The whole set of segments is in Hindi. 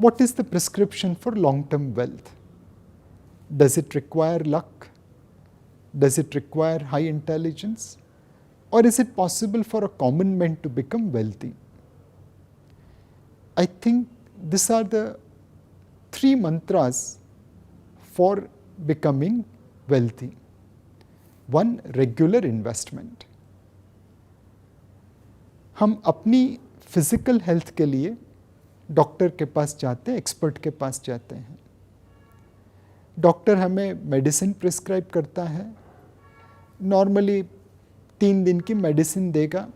What is the prescription for long-term wealth? Does it require luck? Does it require high intelligence? Or is it possible for a common man to become wealthy? I think these are the 3 mantras for becoming wealthy. 1. Regular investment. हम अपनी फिजिकल हेल्थ के लिए डॉक्टर के पास जाते हैं, एक्सपर्ट के पास जाते हैं. डॉक्टर हमें मेडिसिन प्रिस्क्राइब करता है. नॉर्मली 3 दिन की मेडिसिन देगा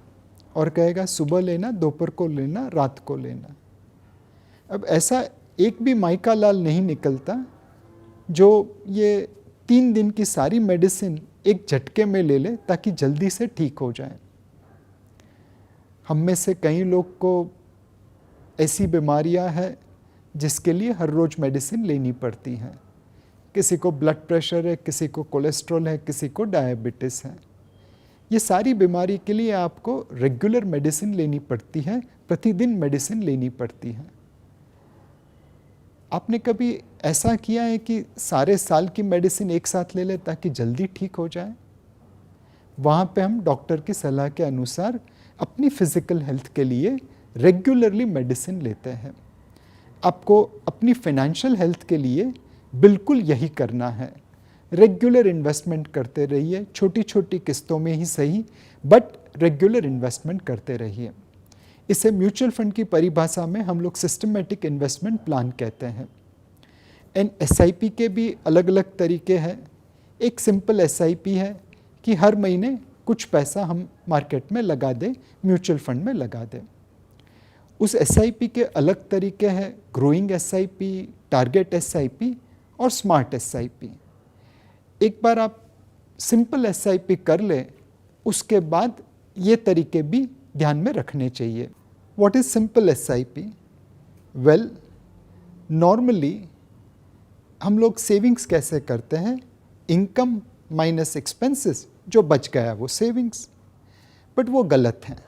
और कहेगा सुबह लेना, दोपहर को लेना, रात को लेना. अब ऐसा एक भी माइका लाल नहीं निकलता जो ये 3 दिन की सारी मेडिसिन एक झटके में ले ले ताकि जल्दी से ठीक हो जाए. हम में से कई लोग को ऐसी बीमारियां हैं जिसके लिए हर रोज़ मेडिसिन लेनी पड़ती हैं. किसी को ब्लड प्रेशर है, किसी को कोलेस्ट्रॉल है, किसी को डायबिटीज़ है. ये सारी बीमारी के लिए आपको रेगुलर मेडिसिन लेनी पड़ती है, प्रतिदिन मेडिसिन लेनी पड़ती है. आपने कभी ऐसा किया है कि सारे साल की मेडिसिन एक साथ ले ले ताकि जल्दी ठीक हो जाए? वहाँ पे हम डॉक्टर की सलाह के अनुसार अपनी फिजिकल हेल्थ के लिए रेगुलरली मेडिसिन लेते हैं. आपको अपनी फाइनेंशियल हेल्थ के लिए बिल्कुल यही करना है. रेगुलर इन्वेस्टमेंट करते रहिए, छोटी छोटी किस्तों में ही सही, बट रेगुलर इन्वेस्टमेंट करते रहिए. इसे म्यूचुअल फंड की परिभाषा में हम लोग सिस्टमेटिक इन्वेस्टमेंट प्लान कहते हैं. एंड SIP के भी अलग अलग तरीके हैं. एक सिंपल SIP है कि हर महीने कुछ पैसा हम मार्केट में लगा दें, म्यूचुअल फंड में लगा दें. उस SIP के अलग तरीके हैं, ग्रोइंग SIP, टारगेट SIP और स्मार्ट SIP. एक बार आप सिंपल SIP कर लें, उसके बाद ये तरीके भी ध्यान में रखने चाहिए. What is simple SIP? Well, normally हम लोग सेविंग्स कैसे करते हैं? इनकम माइनस एक्सपेंसेस, जो बच गया वो सेविंग्स. बट वो गलत है.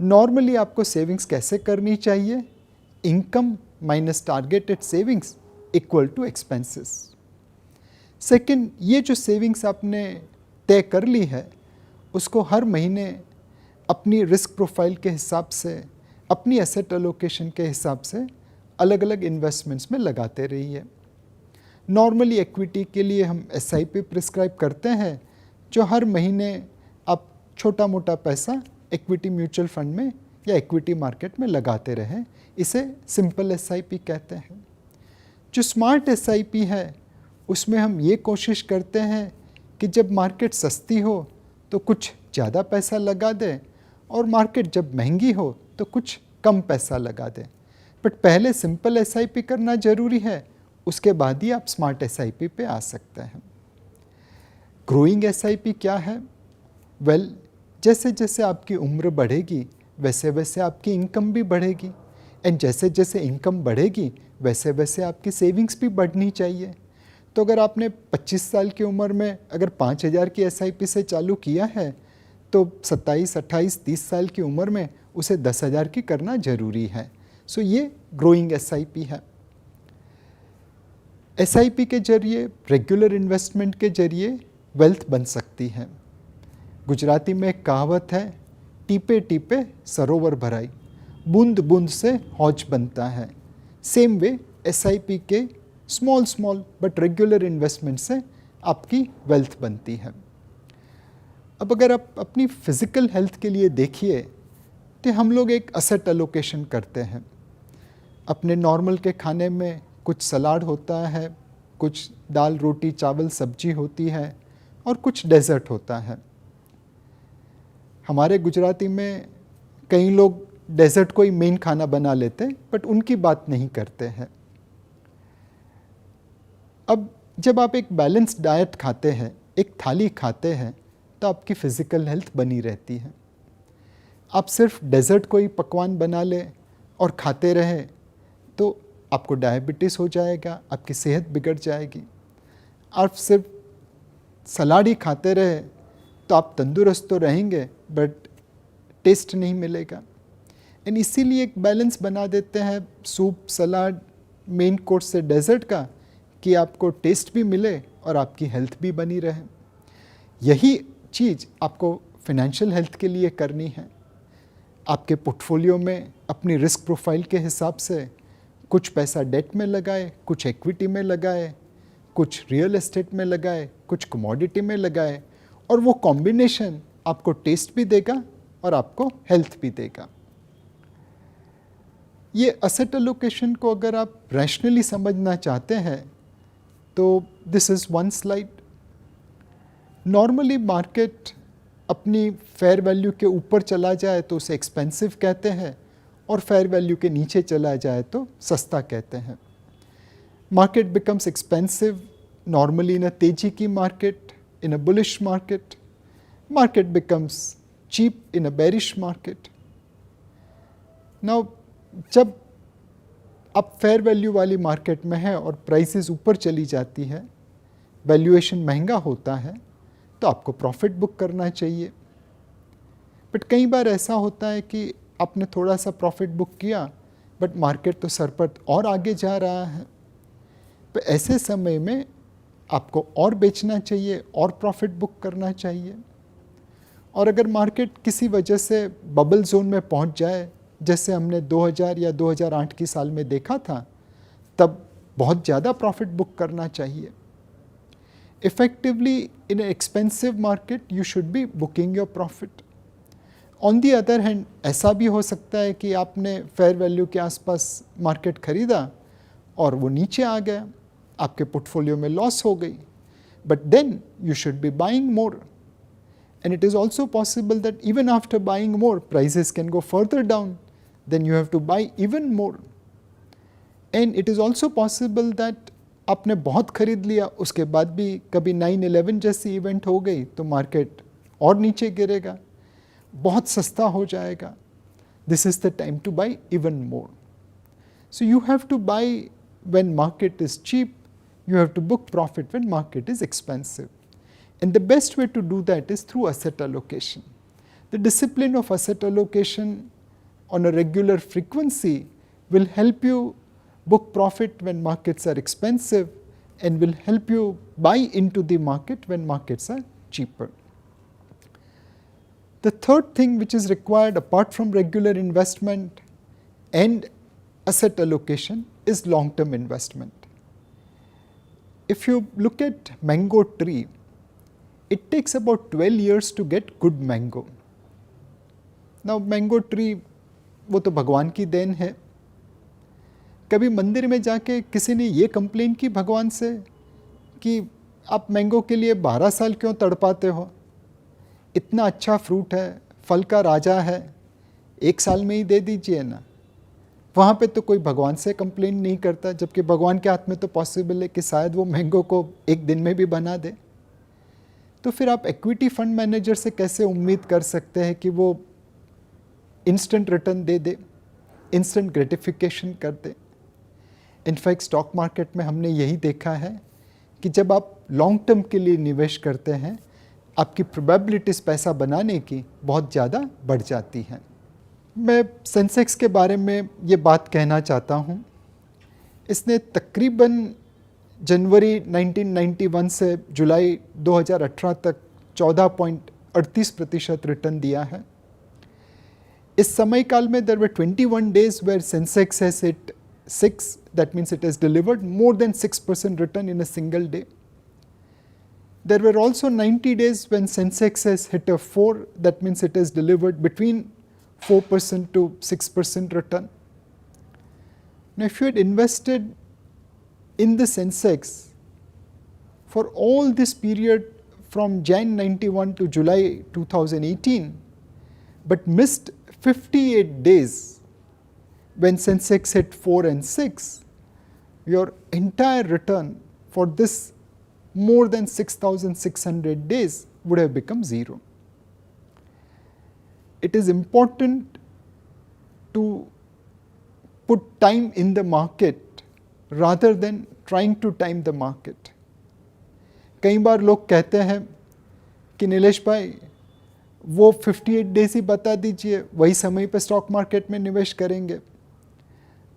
नॉर्मली आपको सेविंग्स कैसे करनी चाहिए? Income minus targeted savings equal to expenses. Second, ये जो सेविंग्स आपने तय कर ली है उसको हर महीने अपनी रिस्क प्रोफाइल के हिसाब से, अपनी एसेट एलोकेशन के हिसाब से अलग अलग इन्वेस्टमेंट्स में लगाते रहिए. नॉर्मली इक्विटी के लिए हम SIP प्रिस्क्राइब करते हैं, जो हर महीने आप छोटा मोटा पैसा इक्विटी म्यूचुअल फंड में या इक्विटी मार्केट में लगाते रहें. इसे सिंपल SIP कहते हैं. जो स्मार्ट SIP है उसमें हम ये कोशिश करते हैं कि जब मार्केट सस्ती हो तो कुछ ज़्यादा पैसा लगा दें और मार्केट जब महंगी हो तो कुछ कम पैसा लगा दें. बट पहले सिंपल SIP करना ज़रूरी है, उसके बाद ही आप स्मार्ट SIP पे आ सकते हैं. ग्रोइंग SIP क्या है? वेल, जैसे जैसे आपकी उम्र बढ़ेगी वैसे वैसे आपकी इनकम भी बढ़ेगी. एंड जैसे जैसे इनकम बढ़ेगी वैसे वैसे आपकी सेविंग्स भी बढ़नी चाहिए. तो अगर आपने 25 साल की उम्र में अगर 5,000 की SIP से चालू किया है तो 27, 28, 30 साल की उम्र में उसे 10,000 की करना ज़रूरी है. सो ये ग्रोइंग SIP है. SIP के जरिए, रेगुलर इन्वेस्टमेंट के जरिए वेल्थ बन सकती है. गुजराती में एक कहावत है, टीपे टीपे सरोवर भराई, बूंद बूंद से हौज बनता है. सेम वे SIP के स्मॉल बट रेगुलर इन्वेस्टमेंट से आपकी वेल्थ बनती है. अब अगर आप अपनी फिज़िकल हेल्थ के लिए देखिए तो हम लोग एक एसेट एलोकेशन करते हैं. अपने नॉर्मल के खाने में कुछ सलाद होता है, कुछ दाल रोटी चावल सब्जी होती है और कुछ डेजर्ट होता है. हमारे गुजराती में कई लोग डेजर्ट को ही मेन खाना बना लेते हैं, बट उनकी बात नहीं करते हैं. अब जब आप एक बैलेंस्ड डाइट खाते हैं, एक थाली खाते हैं, तो आपकी फ़िज़िकल हेल्थ बनी रहती है. आप सिर्फ डेजर्ट को ही पकवान बना लें और खाते रहें तो आपको डायबिटीज़ हो जाएगा, आपकी सेहत बिगड़ जाएगी. आप सिर्फ सलाद ही खाते रहे तो आप तंदुरुस्त तो रहेंगे बट टेस्ट नहीं मिलेगा. एंड इसीलिए एक बैलेंस बना देते हैं सूप, सलाद, मेन कोर्स से डेजर्ट का, कि आपको टेस्ट भी मिले और आपकी हेल्थ भी बनी रहे। यही चीज़ आपको फाइनेंशियल हेल्थ के लिए करनी है। आपके पोर्टफोलियो में अपनी रिस्क प्रोफाइल के हिसाब से कुछ पैसा डेट में लगाए, कुछ इक्विटी में लगाए, कुछ रियल एस्टेट में लगाए, कुछ कमोडिटी में लगाए, और वो कॉम्बिनेशन आपको टेस्ट भी देगा और आपको हेल्थ भी देगा। ये असेट एलोकेशन को अगर आप रैशनली समझना चाहते हैं तो this is one slide. Normally market अपनी फेयर वैल्यू के ऊपर चला जाए तो उसे एक्सपेंसिव कहते हैं, और फेयर वैल्यू के नीचे चला जाए तो सस्ता कहते हैं। Market becomes expensive normally in a तेजी की market, in a bullish market. Market becomes cheap in a bearish market. Now जब आप फेयर वैल्यू वाली मार्केट में है और प्राइसेस ऊपर चली जाती है, वैल्यूएशन महंगा होता है, तो आपको प्रॉफिट बुक करना चाहिए। बट कई बार ऐसा होता है कि आपने थोड़ा सा प्रॉफिट बुक किया बट मार्केट तो सर पर और आगे जा रहा है, तो ऐसे समय में आपको और बेचना चाहिए और प्रॉफिट बुक करना चाहिए। और अगर मार्केट किसी वजह से बबल जोन में पहुंच जाए, जैसे हमने 2000 या 2008 की साल में देखा था, तब बहुत ज़्यादा प्रॉफिट बुक करना चाहिए। Effectively in A expensive market you should B booking your profit. On the other hand ऐसा भी हो सकता है कि आपने फेयर वैल्यू के आसपास मार्केट खरीदा और वो नीचे आ गया, आपके पोर्टफोलियो में लॉस हो गई, but then you should be buying more. And it is also possible that even after buying more, prices can go further down, then you have to buy even more. And it is also possible that आपने बहुत खरीद लिया, उसके बाद भी कभी 9/11 जैसी इवेंट हो गई तो मार्केट और नीचे गिरेगा, बहुत सस्ता हो जाएगा। This is the time to buy even more. So you have to buy when market is cheap, you have to book profit when market is expensive. And the best way to do that is through asset allocation. The discipline of asset allocation on a regular frequency will help you book profit when markets are expensive and will help you buy into the market when markets are cheaper. The third thing which is required apart from regular investment and asset allocation is long-term investment. If you look at mango tree, it takes about 12 years to get good mango. Now mango tree वो तो भगवान की देन है। कभी मंदिर में जाके किसी ने ये कंप्लेन की भगवान से कि आप मैंगो के लिए 12 साल क्यों तड़पाते हो, इतना अच्छा फ्रूट है, फल का राजा है, 1 साल में ही दे दीजिए ना। वहाँ पे तो कोई भगवान से कंप्लेन नहीं करता, जबकि भगवान के हाथ में तो पॉसिबल है कि शायद वो मैंगो को 1 दिन में भी बना दे। तो फिर आप इक्विटी फंड मैनेजर से कैसे उम्मीद कर सकते हैं कि वो इंस्टेंट रिटर्न दे दे, इंस्टेंट ग्रेटिफिकेशन कर दे। इनफैक्ट स्टॉक मार्केट में हमने यही देखा है कि जब आप लॉन्ग टर्म के लिए निवेश करते हैं, आपकी प्रोबेबिलिटीज़ पैसा बनाने की बहुत ज़्यादा बढ़ जाती हैं। मैं सेंसेक्स के बारे में ये बात कहना चाहता हूँ। इसने तकरीबन जनवरी 1991 से जुलाई 2018 तक 14.38% रिटर्न दिया है। इस समय काल में there were 21 days where Sensex has hit 6, that means it has delivered more than 6% return in a single day. There were also 90 days when Sensex has hit a 4, that means it has delivered between 4% to 6% return. Now if you had invested in the Sensex for all this period from Jan 91 to July 2018, but missed 58 days when Sensex hit 4 and 6, your entire return for this more than 6,600 days would have become 0. It is important to put time in the market rather than trying to time the market. कई बार लोग कहते हैं कि नीलेश भाई वो 58 डेज ही बता दीजिए, वही समय पे स्टॉक मार्केट में निवेश करेंगे।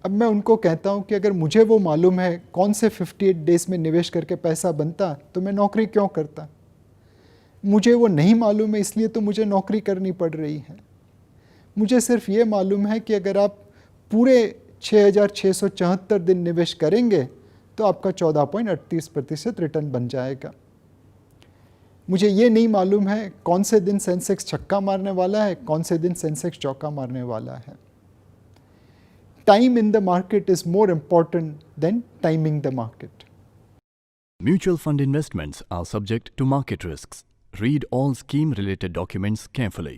अब मैं उनको कहता हूँ कि अगर मुझे वो मालूम है कौन से 58 डेज में निवेश करके पैसा बनता तो मैं नौकरी क्यों करता। मुझे वो नहीं मालूम है, इसलिए तो मुझे नौकरी करनी पड़ रही है। मुझे सिर्फ ये मालूम है कि अगर आप पूरे 6,674 दिन निवेश करेंगे तो आपका 14.38% रिटर्न बन जाएगा। मुझे ये नहीं मालूम है कौन से दिन सेंसेक्स छक्का मारने वाला है, कौन से दिन सेंसेक्स चौका मारने वाला है। Time in the market is more important than timing the market. Mutual fund investments are subject to market risks. Read all scheme-related documents carefully.